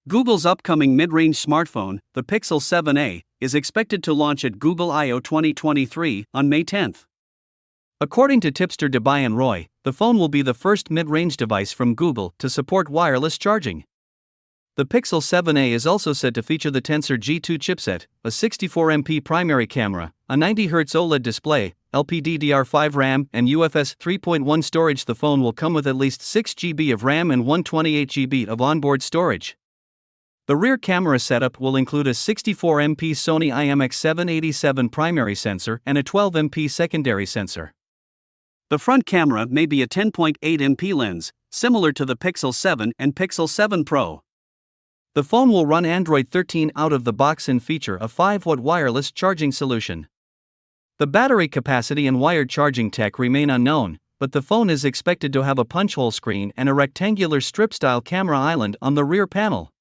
Google's upcoming mid-range smartphone, the Pixel 7a, is expected to launch at Google I/O 2023 on May 10. According to tipster Dubai and Roy, the phone will be the first mid-range device from Google to support wireless charging. The Pixel 7a is also said to feature the Tensor G2 chipset, a 64MP primary camera, a 90Hz OLED display, LPDDR5 RAM, and UFS 3.1 storage. The phone will come with at least 6GB of RAM and 128GB of onboard storage. The rear camera setup will include a 64MP Sony IMX787 primary sensor and a 12MP secondary sensor. The front camera may be a 10.8MP lens, similar to the Pixel 7 and Pixel 7 Pro. The phone will run Android 13 out of the box and feature a 5-watt wireless charging solution. The battery capacity and wired charging tech remain unknown, but the phone is expected to have a punch-hole screen and a rectangular strip-style camera island on the rear panel.